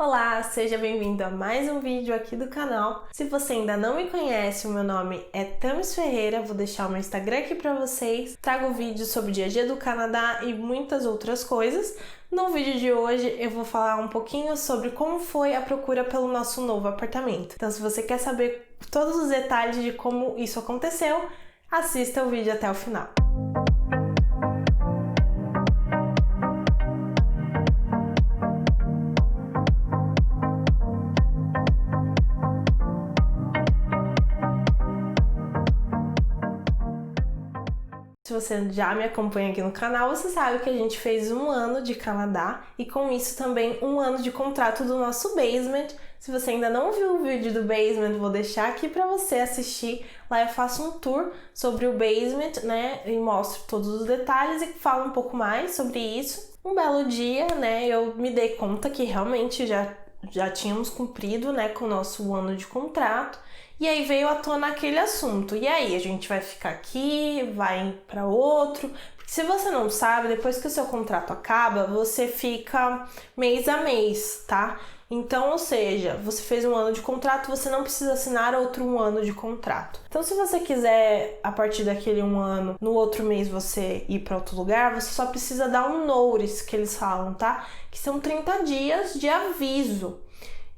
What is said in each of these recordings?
Olá, seja bem-vindo a mais um vídeo aqui do canal. Se você ainda não me conhece, o meu nome é Thames Ferreira, vou deixar o meu Instagram aqui para vocês. Trago vídeos sobre o dia a dia do Canadá e muitas outras coisas. No vídeo de hoje eu vou falar um pouquinho sobre como foi a procura pelo nosso novo apartamento. Então, se você quer saber todos os detalhes de como isso aconteceu, assista o vídeo até o final. Se você já me acompanha aqui no canal, você sabe que a gente fez 1 ano de Canadá e com isso também 1 ano de contrato do nosso basement. Se você ainda não viu o vídeo do basement, vou deixar aqui para você assistir. Lá eu faço um tour sobre o basement, né, e mostro todos os detalhes e falo um pouco mais sobre isso. Um belo dia, né, eu me dei conta que realmente já tínhamos cumprido, né, com o nosso 1 ano de contrato. E aí veio à tona aquele assunto. E aí, a gente vai ficar aqui, vai para outro? Porque se você não sabe, depois que o seu contrato acaba, você fica mês a mês, tá? Então, ou seja, você fez 1 ano de contrato, você não precisa assinar outro 1 ano de contrato. Então, se você quiser, a partir daquele 1 ano, no outro mês você ir para outro lugar, você só precisa dar um notice, que eles falam, tá? Que são 30 dias de aviso.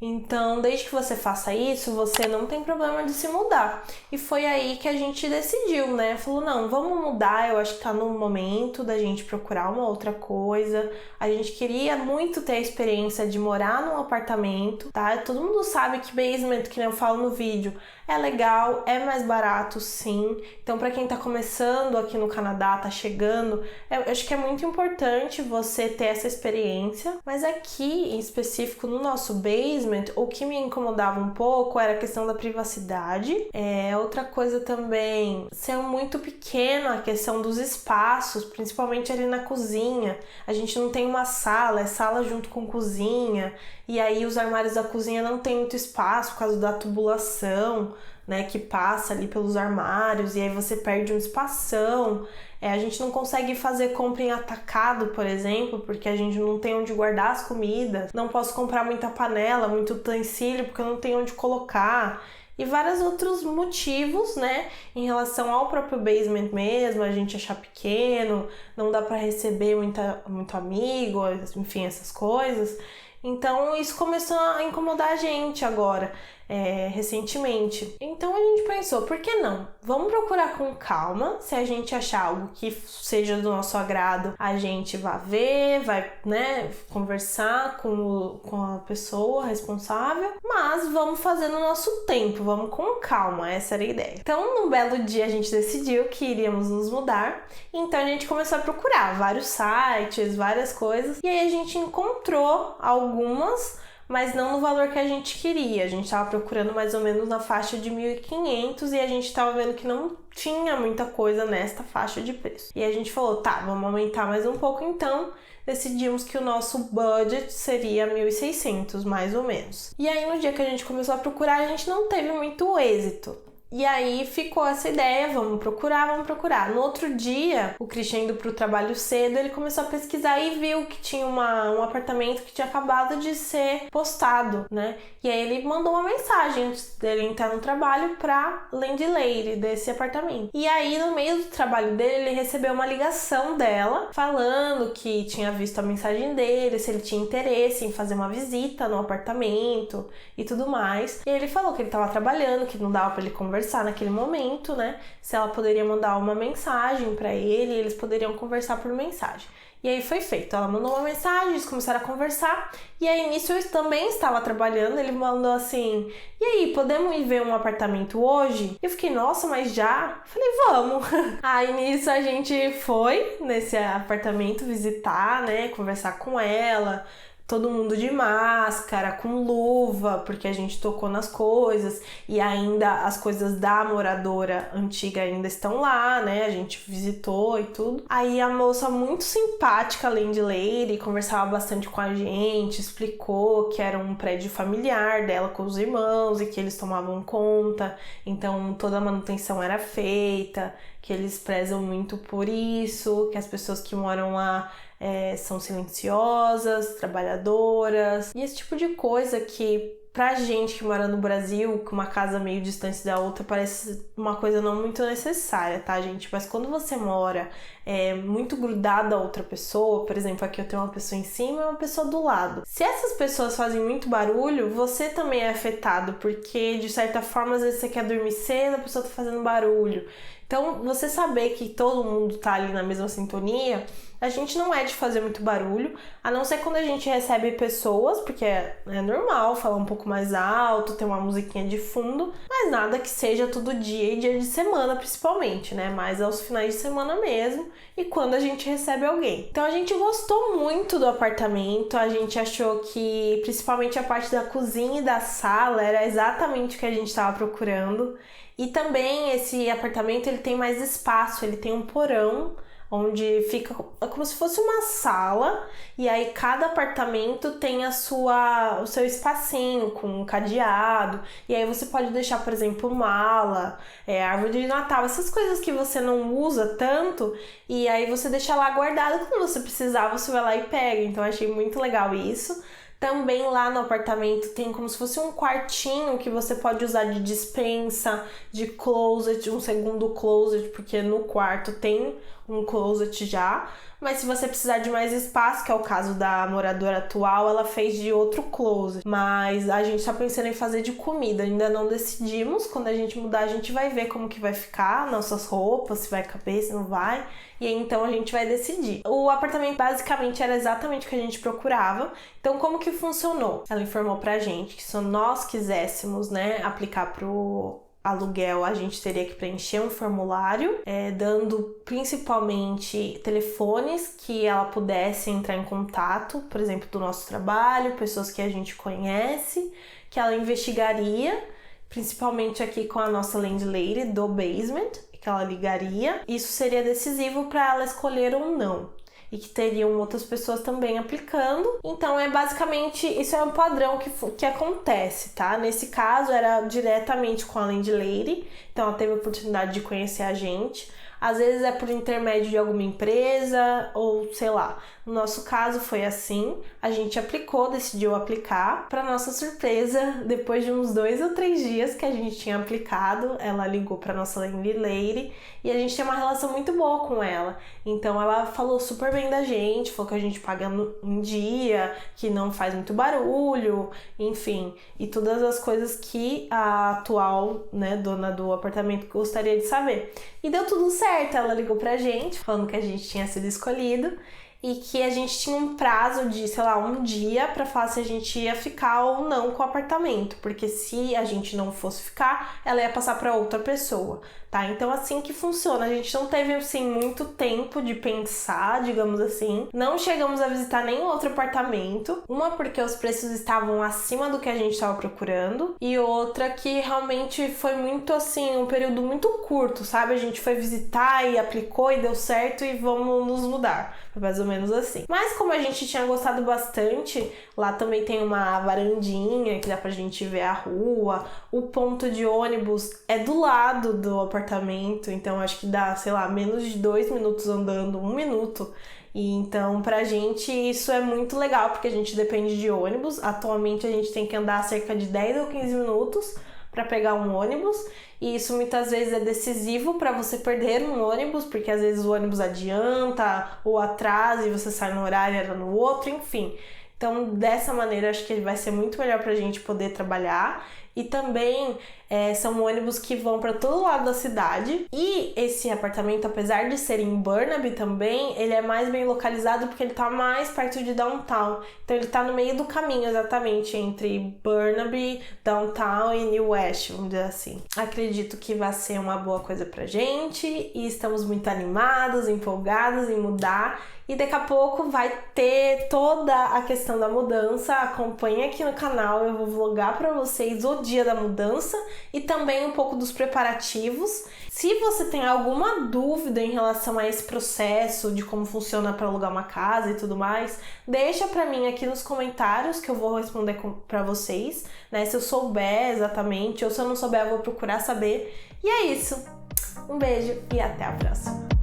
Então, desde que você faça isso, você não tem problema de se mudar. E foi aí que a gente decidiu, né? Falou, não, vamos mudar, eu acho que tá no momento da gente procurar uma outra coisa. A gente queria muito ter a experiência de morar num apartamento, tá? Todo mundo sabe que basement, que nem eu falo no vídeo, é legal, é mais barato, sim. Então, para quem tá começando aqui no Canadá, tá chegando, eu acho que é muito importante você ter essa experiência. Mas aqui, em específico, no nosso basement, o que me incomodava um pouco era a questão da privacidade. Outra coisa também, ser muito pequena a questão dos espaços, principalmente ali na cozinha. A gente não tem uma sala, é sala junto com cozinha, e aí os armários da cozinha não tem muito espaço por causa da tubulação, né, que passa ali pelos armários, e aí você perde um espação. A gente não consegue fazer compra em atacado, por exemplo, porque a gente não tem onde guardar as comidas. Não posso comprar muita panela, muito utensílio, porque eu não tenho onde colocar. E vários outros motivos, né, em relação ao próprio basement mesmo, a gente achar pequeno, não dá para receber muito amigo, enfim, essas coisas. Então isso começou a incomodar a gente agora, recentemente. Então a gente pensou, por que não? Vamos procurar com calma. Se a gente achar algo que seja do nosso agrado, a gente vai ver, vai, né, conversar com a pessoa responsável. Mas vamos fazer no nosso tempo, vamos com calma, essa era a ideia. Então, num belo dia a gente decidiu que iríamos nos mudar. Então a gente começou a procurar vários sites, várias coisas. E aí a gente encontrou algumas, mas não no valor que a gente queria. A gente estava procurando mais ou menos na faixa de 1.500 e a gente estava vendo que não tinha muita coisa nesta faixa de preço. E a gente falou, tá, vamos aumentar mais um pouco, então decidimos que o nosso budget seria 1.600, mais ou menos. E aí no dia que a gente começou a procurar, a gente não teve muito êxito. E aí ficou essa ideia, vamos procurar. No outro dia, o Christian indo pro trabalho cedo, ele começou a pesquisar e viu que tinha um apartamento que tinha acabado de ser postado, né? E aí ele mandou uma mensagem antes dele entrar no trabalho pra landlady desse apartamento. E aí, no meio do trabalho dele, ele recebeu uma ligação dela, falando que tinha visto a mensagem dele, se ele tinha interesse em fazer uma visita no apartamento e tudo mais. E ele falou que ele tava trabalhando, que não dava pra ele conversar naquele momento, né? Se ela poderia mandar uma mensagem para ele, eles poderiam conversar por mensagem. E aí foi feito. Ela mandou uma mensagem, eles começaram a conversar. E aí nisso eu também estava trabalhando. Ele mandou assim: e aí, podemos ir ver um apartamento hoje? Eu fiquei, nossa, mas já? Falei, vamos. Aí nisso a gente foi nesse apartamento visitar, né? Conversar com ela. Todo mundo de máscara, com luva, porque a gente tocou nas coisas e ainda as coisas da moradora antiga ainda estão lá, né? A gente visitou e tudo. Aí a moça muito simpática, a landlady, conversava bastante com a gente, explicou que era um prédio familiar dela com os irmãos e que eles tomavam conta, então toda a manutenção era feita que eles prezam muito por isso, que as pessoas que moram lá são silenciosas, trabalhadoras, e esse tipo de coisa que pra gente que mora no Brasil, com uma casa meio distante da outra, parece uma coisa não muito necessária, tá, gente? Mas quando você mora muito grudado a outra pessoa, por exemplo, aqui eu tenho uma pessoa em cima e uma pessoa do lado. Se essas pessoas fazem muito barulho, você também é afetado, porque de certa forma, às vezes você quer dormir cedo, a pessoa tá fazendo barulho. Então, você saber que todo mundo tá ali na mesma sintonia, a gente não é de fazer muito barulho, a não ser quando a gente recebe pessoas, porque é normal falar um pouco mais alto, ter uma musiquinha de fundo, mas nada que seja todo dia e dia de semana principalmente, né? Mais aos finais de semana mesmo e quando a gente recebe alguém. Então a gente gostou muito do apartamento, a gente achou que principalmente a parte da cozinha e da sala era exatamente o que a gente estava procurando. E também esse apartamento ele tem mais espaço, ele tem um porão onde fica como se fosse uma sala, e aí cada apartamento tem o seu espacinho com um cadeado, e aí você pode deixar, por exemplo, mala, árvore de Natal, essas coisas que você não usa tanto, e aí você deixa lá guardado, quando você precisar você vai lá e pega. Então eu achei muito legal isso. Também lá no apartamento tem como se fosse um quartinho que você pode usar de despensa, de closet, um segundo closet, porque no quarto tem um closet já. Mas se você precisar de mais espaço, que é o caso da moradora atual, ela fez de outro closet. Mas a gente tá pensando em fazer de comida, ainda não decidimos. Quando a gente mudar, a gente vai ver como que vai ficar nossas roupas, se vai caber, se não vai. E aí, então a gente vai decidir. O apartamento basicamente era exatamente o que a gente procurava. Então como que funcionou? Ela informou pra gente que se nós quiséssemos, né, aplicar pro aluguel, a gente teria que preencher um formulário, dando principalmente telefones que ela pudesse entrar em contato, por exemplo, do nosso trabalho, pessoas que a gente conhece, que ela investigaria, principalmente aqui com a nossa landlady do basement, que ela ligaria. Isso seria decisivo para ela escolher ou não. E que teriam outras pessoas também aplicando. Então, basicamente, isso é um padrão que acontece, tá? Nesse caso, era diretamente com a landlady, então ela teve a oportunidade de conhecer a gente. Às vezes é por intermédio de alguma empresa ou sei lá. No nosso caso foi assim, a gente aplicou, decidiu aplicar. Para nossa surpresa, depois de uns 2 ou 3 dias que a gente tinha aplicado, ela ligou para nossa landlady e a gente tem uma relação muito boa com ela. Então ela falou super bem da gente, falou que a gente paga em dia, que não faz muito barulho, enfim, e todas as coisas que a atual, né, dona do apartamento gostaria de saber. E deu tudo certo, ela ligou pra gente falando que a gente tinha sido escolhido e que a gente tinha um prazo de, sei lá, um dia pra falar se a gente ia ficar ou não com o apartamento, porque se a gente não fosse ficar, ela ia passar pra outra pessoa, tá? Então assim que funciona, a gente não teve assim muito tempo de pensar, digamos assim, não chegamos a visitar nenhum outro apartamento, uma porque os preços estavam acima do que a gente estava procurando e outra que realmente foi muito assim, um período muito curto, sabe? A gente foi visitar e aplicou e deu certo e vamos nos mudar. Foi mais ou menos assim. Mas como a gente tinha gostado bastante, lá também tem uma varandinha que dá pra gente ver a rua. O ponto de ônibus é do lado do apartamento, então acho que dá, sei lá, menos de 2 minutos andando, 1 minuto. E então pra gente isso é muito legal, porque a gente depende de ônibus. Atualmente a gente tem que andar cerca de 10 ou 15 minutos para pegar um ônibus, e isso muitas vezes é decisivo para você perder um ônibus, porque às vezes o ônibus adianta ou atrasa e você sai no horário e era no outro, enfim. Então, dessa maneira, acho que vai ser muito melhor para a gente poder trabalhar. E também são ônibus que vão para todo lado da cidade. E esse apartamento, apesar de ser em Burnaby também, ele é mais bem localizado porque ele tá mais perto de downtown. Então ele tá no meio do caminho exatamente entre Burnaby, downtown e New West, vamos dizer assim. Acredito que vai ser uma boa coisa pra gente e estamos muito animados, empolgados em mudar. E daqui a pouco vai ter toda a questão da mudança. Acompanhe aqui no canal, eu vou vlogar pra vocês o dia da mudança e também um pouco dos preparativos. Se você tem alguma dúvida em relação a esse processo de como funciona para alugar uma casa e tudo mais, deixa pra mim aqui nos comentários que eu vou responder pra vocês, né? Se eu souber exatamente, ou se eu não souber, eu vou procurar saber. E é isso! Um beijo e até a próxima!